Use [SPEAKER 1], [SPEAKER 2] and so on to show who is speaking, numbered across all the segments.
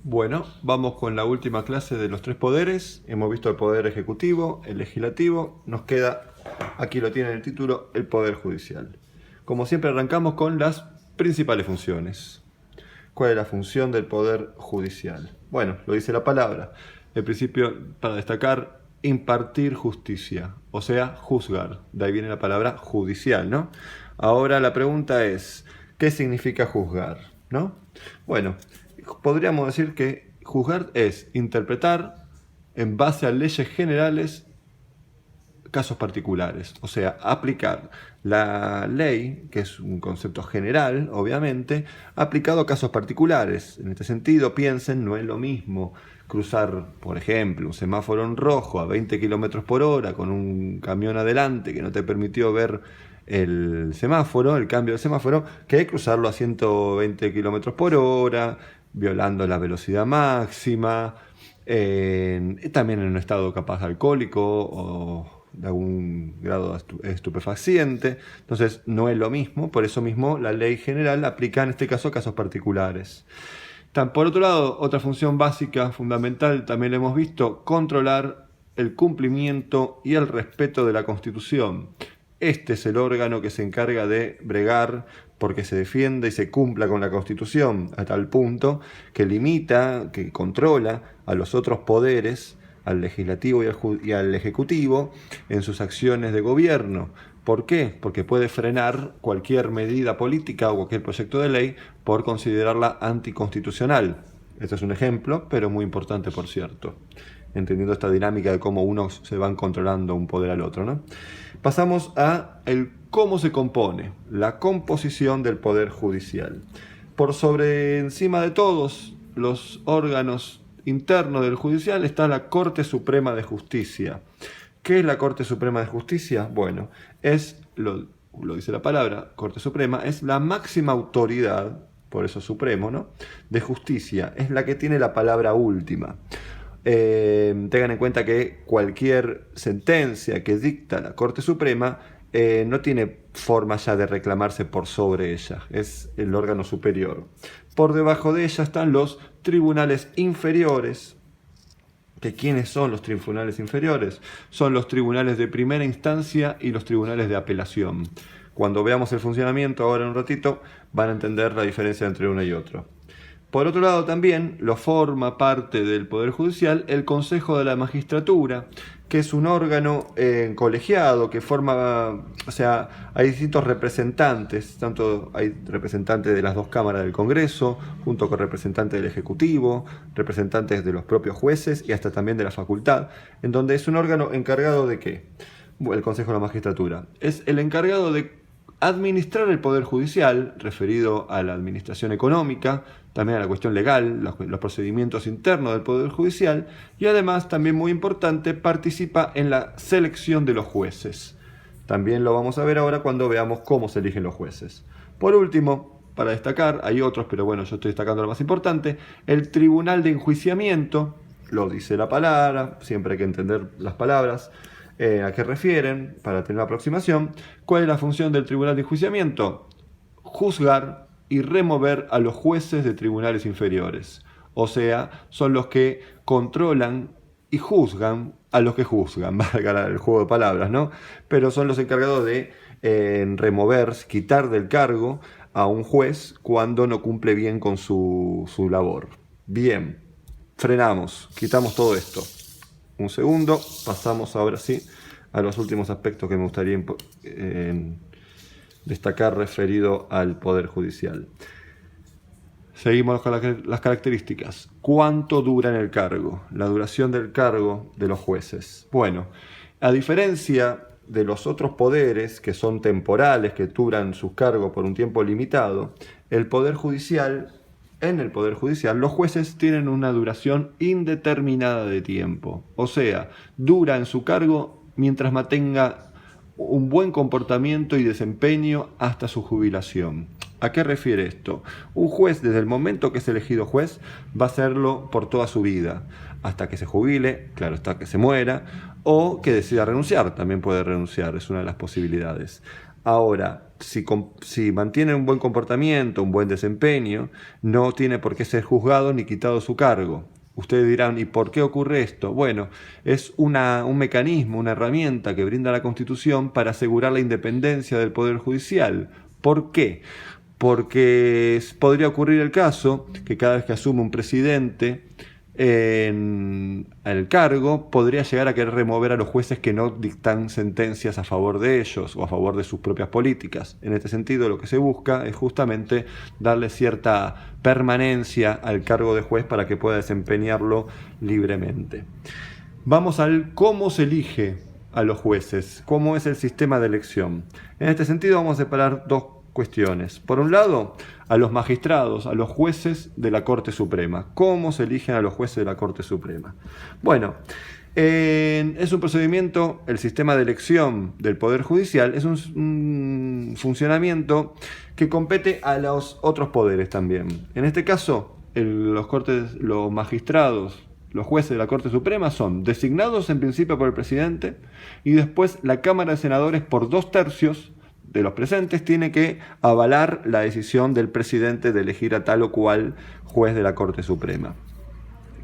[SPEAKER 1] Bueno, vamos con la última clase de los tres poderes. Hemos visto el poder ejecutivo, el legislativo. Nos queda, aquí lo tiene en el título, el poder judicial. Como siempre arrancamos con las principales funciones. ¿Cuál es la función del poder judicial? Bueno, lo dice la palabra. El principio, para destacar, impartir justicia, o sea, juzgar. De ahí viene la palabra judicial, ¿no? Ahora la pregunta es, ¿qué significa juzgar? ¿No? Bueno, podríamos decir que juzgar es interpretar en base a leyes generales casos particulares, o sea, aplicar la ley, que es un concepto general, obviamente, aplicado a casos particulares. En este sentido, piensen, no es lo mismo cruzar, por ejemplo, un semáforo en rojo a 20 km por hora con un camión adelante que no te permitió ver el semáforo, el cambio de semáforo, que cruzarlo a 120 km por hora, violando la velocidad máxima, también en un estado capaz alcohólico o de algún grado estupefaciente. Entonces no es lo mismo, por eso mismo la ley general aplica en este caso a casos particulares. Por otro lado, otra función básica, fundamental, también lo hemos visto, controlar el cumplimiento y el respeto de la Constitución. Este es el órgano que se encarga de bregar porque se defienda y se cumpla con la Constitución, a tal punto que limita, que controla a los otros poderes, al legislativo y al ejecutivo, en sus acciones de gobierno. ¿Por qué? Porque puede frenar cualquier medida política o cualquier proyecto de ley por considerarla anticonstitucional. Este es un ejemplo, pero muy importante, por cierto, entendiendo esta dinámica de cómo unos se van controlando un poder al otro, ¿no? Pasamos a el cómo se compone, la composición del poder judicial. Por sobre encima de todos los órganos internos del judicial está la Corte Suprema de Justicia. ¿Qué es la Corte Suprema de Justicia? Bueno, lo dice la palabra, Corte Suprema, es la máxima autoridad, por eso supremo, ¿no?, de justicia, es la que tiene la palabra última. Tengan en cuenta que cualquier sentencia que dicta la Corte Suprema no tiene forma ya de reclamarse por sobre ella, es el órgano superior. Por debajo de ella están los tribunales inferiores. ¿Quiénes son los tribunales inferiores? Son los tribunales de primera instancia y los tribunales de apelación. Cuando veamos el funcionamiento ahora en un ratito, van a entender la diferencia entre uno y otro. Por otro lado, también lo forma parte del Poder Judicial el Consejo de la Magistratura, que es un órgano colegiado que forma, o sea, hay distintos representantes, tanto hay representantes de las dos cámaras del Congreso, junto con representantes del Ejecutivo, representantes de los propios jueces y hasta también de la facultad, en donde es un órgano encargado de ¿qué? El Consejo de la Magistratura. Es el encargado de administrar el Poder Judicial, referido a la administración económica, también a la cuestión legal, los procedimientos internos del Poder Judicial, y además, también muy importante, participa en la selección de los jueces. También lo vamos a ver ahora cuando veamos cómo se eligen los jueces. Por último, para destacar, hay otros, pero bueno, yo estoy destacando lo más importante, el Tribunal de Enjuiciamiento, lo dice la palabra, siempre hay que entender las palabras, a qué refieren, para tener una aproximación. ¿Cuál es la función del Tribunal de Enjuiciamiento? Juzgar y remover a los jueces de tribunales inferiores. O sea, son los que controlan y juzgan a los que juzgan, valga el juego de palabras, ¿no? Pero son los encargados de remover, quitar del cargo a un juez cuando no cumple bien con su labor. Bien, frenamos, quitamos todo esto. Un segundo, pasamos ahora sí a los últimos aspectos que me gustaría destacar referido al Poder Judicial. Seguimos con las características. ¿Cuánto dura en el cargo? La duración del cargo de los jueces. Bueno, a diferencia de los otros poderes que son temporales, que duran sus cargos por un tiempo limitado, en el Poder Judicial, los jueces tienen una duración indeterminada de tiempo. O sea, dura en su cargo mientras mantenga un buen comportamiento y desempeño hasta su jubilación. ¿A qué refiere esto? Un juez, desde el momento que es elegido juez, va a hacerlo por toda su vida, hasta que se jubile, claro, hasta que se muera, o que decida renunciar, también puede renunciar, es una de las posibilidades. Ahora, si mantiene un buen comportamiento, un buen desempeño, no tiene por qué ser juzgado ni quitado su cargo. Ustedes dirán, ¿y por qué ocurre esto? Bueno, es un mecanismo, una herramienta que brinda la Constitución para asegurar la independencia del Poder Judicial. ¿Por qué? Porque podría ocurrir el caso que cada vez que asume un presidente en el cargo, podría llegar a querer remover a los jueces que no dictan sentencias a favor de ellos o a favor de sus propias políticas. En este sentido, lo que se busca es justamente darle cierta permanencia al cargo de juez para que pueda desempeñarlo libremente. Vamos al cómo se elige a los jueces, cómo es el sistema de elección. En este sentido vamos a separar dos cuestiones. Por un lado, a los magistrados, a los jueces de la Corte Suprema. ¿Cómo se eligen a los jueces de la Corte Suprema? Bueno, es un procedimiento, el sistema de elección del Poder Judicial es un funcionamiento que compete a los otros poderes también. En este caso, los magistrados, los jueces de la Corte Suprema son designados en principio por el presidente y después la Cámara de Senadores por 2/3 de los presentes tiene que avalar la decisión del presidente de elegir a tal o cual juez de la Corte Suprema.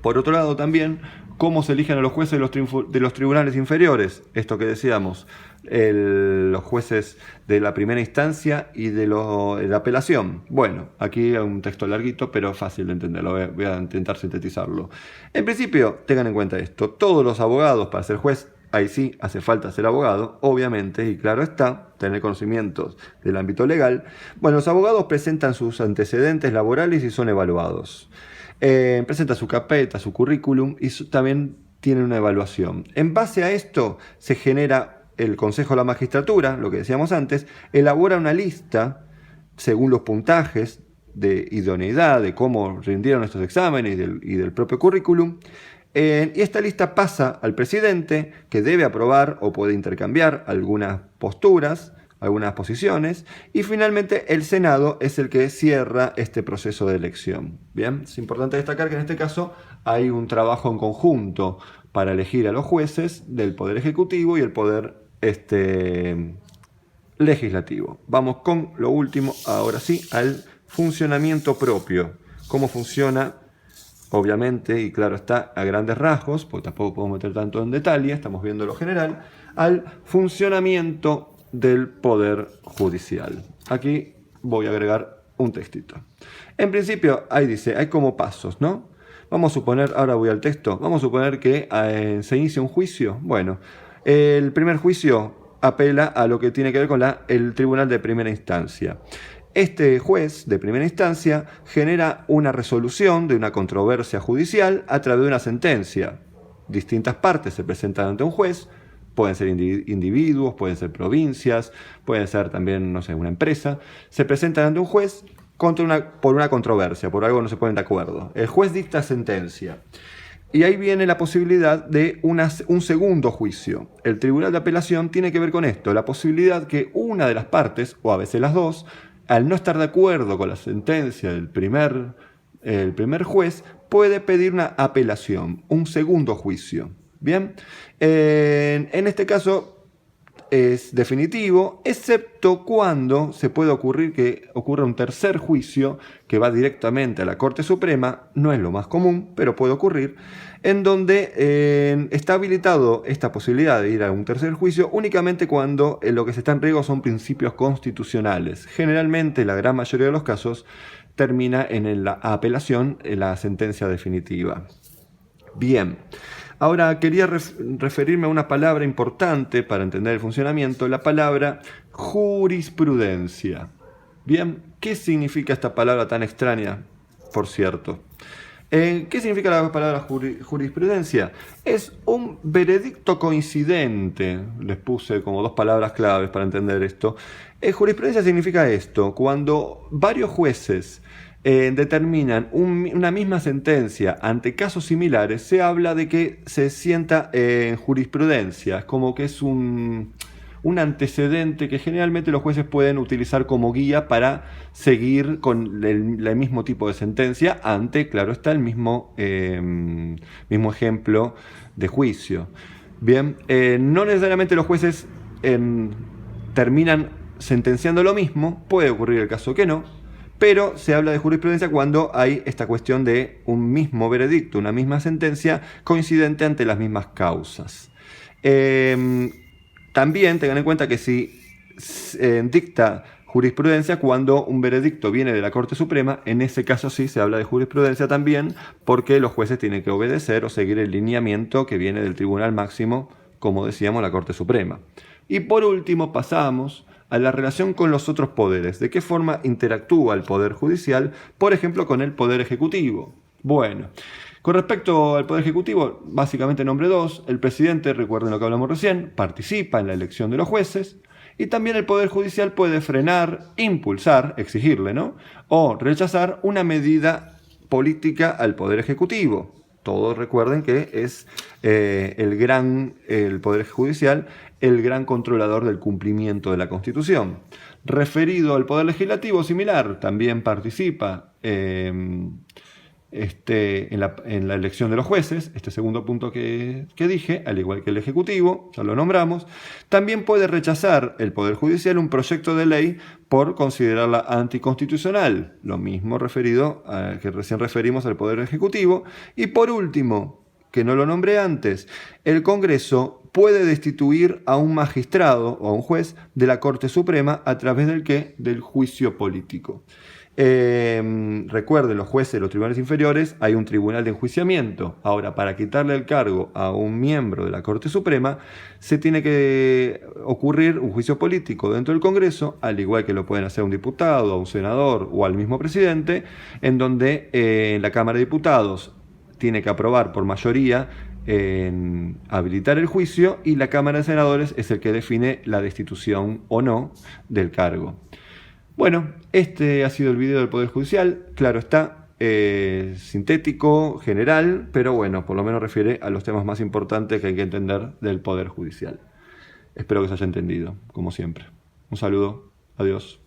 [SPEAKER 1] Por otro lado también, ¿cómo se eligen a los jueces de los tribunales inferiores? Esto que decíamos, los jueces de la primera instancia y de la apelación. Bueno, aquí hay un texto larguito, pero fácil de entenderlo. Voy a intentar sintetizarlo. En principio, tengan en cuenta esto. Todos los abogados para ser juez, ahí sí hace falta ser abogado, obviamente, y claro está, tener conocimientos del ámbito legal. Bueno, los abogados presentan sus antecedentes laborales y son evaluados. Presentan su carpeta, su currículum y también tienen una evaluación. En base a esto se genera el Consejo de la Magistratura, lo que decíamos antes, elabora una lista según los puntajes de idoneidad, de cómo rindieron estos exámenes y del propio currículum. Y esta lista pasa al presidente, que debe aprobar o puede intercambiar algunas posturas, algunas posiciones, y finalmente el Senado es el que cierra este proceso de elección. Bien, es importante destacar que en este caso hay un trabajo en conjunto para elegir a los jueces del Poder Ejecutivo y el Poder Legislativo. Vamos con lo último, ahora sí, al funcionamiento propio. ¿Cómo funciona? Obviamente, y claro está, a grandes rasgos, porque tampoco podemos meter tanto en detalle, estamos viendo lo general, al funcionamiento del Poder Judicial. Aquí voy a agregar un textito. En principio, ahí dice, hay como pasos, ¿no? Vamos a suponer, ahora voy al texto, vamos a suponer que se inicia un juicio. Bueno, el primer juicio apela a lo que tiene que ver con el Tribunal de Primera Instancia. Este juez de primera instancia genera una resolución de una controversia judicial a través de una sentencia. Distintas partes se presentan ante un juez, pueden ser individuos, pueden ser provincias, pueden ser también, no sé, una empresa. Se presentan ante un juez por una controversia, por algo no se ponen de acuerdo. El juez dicta sentencia. Y ahí viene la posibilidad de un segundo juicio. El Tribunal de Apelación tiene que ver con esto, la posibilidad que una de las partes, o a veces las dos, al no estar de acuerdo con la sentencia del primer juez, puede pedir una apelación, un segundo juicio. Bien, en este caso es definitivo, excepto cuando se puede ocurrir que ocurra un tercer juicio que va directamente a la Corte Suprema, no es lo más común, pero puede ocurrir, en donde está habilitado esta posibilidad de ir a un tercer juicio únicamente cuando lo que se está en riesgo son principios constitucionales. Generalmente, la gran mayoría de los casos, termina en la apelación, en la sentencia definitiva. Bien, ahora quería referirme a una palabra importante para entender el funcionamiento, la palabra jurisprudencia. Bien, ¿qué significa esta palabra tan extraña, por cierto? ¿Qué significa la palabra jurisprudencia? Es un veredicto coincidente. Les puse como dos palabras claves para entender esto. Jurisprudencia significa esto: cuando varios jueces determinan una misma sentencia ante casos similares, se habla de que se sienta en jurisprudencia. Es como que es un antecedente que generalmente los jueces pueden utilizar como guía para seguir con el mismo tipo de sentencia ante, claro está, el mismo ejemplo de juicio. Bien, no necesariamente los jueces terminan sentenciando lo mismo, puede ocurrir el caso que no, pero se habla de jurisprudencia cuando hay esta cuestión de un mismo veredicto, una misma sentencia coincidente ante las mismas causas. También tengan en cuenta que si dicta jurisprudencia cuando un veredicto viene de la Corte Suprema, en ese caso sí se habla de jurisprudencia también, porque los jueces tienen que obedecer o seguir el lineamiento que viene del Tribunal Máximo, como decíamos, la Corte Suprema. Y por último pasamos a la relación con los otros poderes. ¿De qué forma interactúa el Poder Judicial, por ejemplo, con el Poder Ejecutivo? Bueno, con respecto al Poder Ejecutivo, básicamente nombre 2, el presidente, recuerden lo que hablamos recién, participa en la elección de los jueces, y también el Poder Judicial puede frenar, impulsar, exigirle, ¿no?, o rechazar una medida política al Poder Ejecutivo. Todos recuerden que es el Poder Judicial el gran controlador del cumplimiento de la Constitución. Referido al Poder Legislativo, similar, también participa en la elección de los jueces, este segundo punto que dije, al igual que el Ejecutivo, ya lo nombramos. También puede rechazar el Poder Judicial un proyecto de ley por considerarla anticonstitucional, lo mismo referido a que recién referimos al Poder Ejecutivo. Y por último, que no lo nombré antes, el Congreso puede destituir a un magistrado o a un juez de la Corte Suprema a través del juicio político. Recuerden, los jueces de los tribunales inferiores hay un tribunal de enjuiciamiento. Ahora, para quitarle el cargo a un miembro de la Corte Suprema, se tiene que ocurrir un juicio político dentro del Congreso, al igual que lo pueden hacer un diputado, a un senador o al mismo presidente, en donde la Cámara de Diputados tiene que aprobar por mayoría habilitar el juicio, y la Cámara de Senadores es el que define la destitución o no del cargo. Bueno, este ha sido el video del Poder Judicial. Claro está, sintético, general, pero bueno, por lo menos refiere a los temas más importantes que hay que entender del Poder Judicial. Espero que se haya entendido, como siempre. Un saludo, adiós.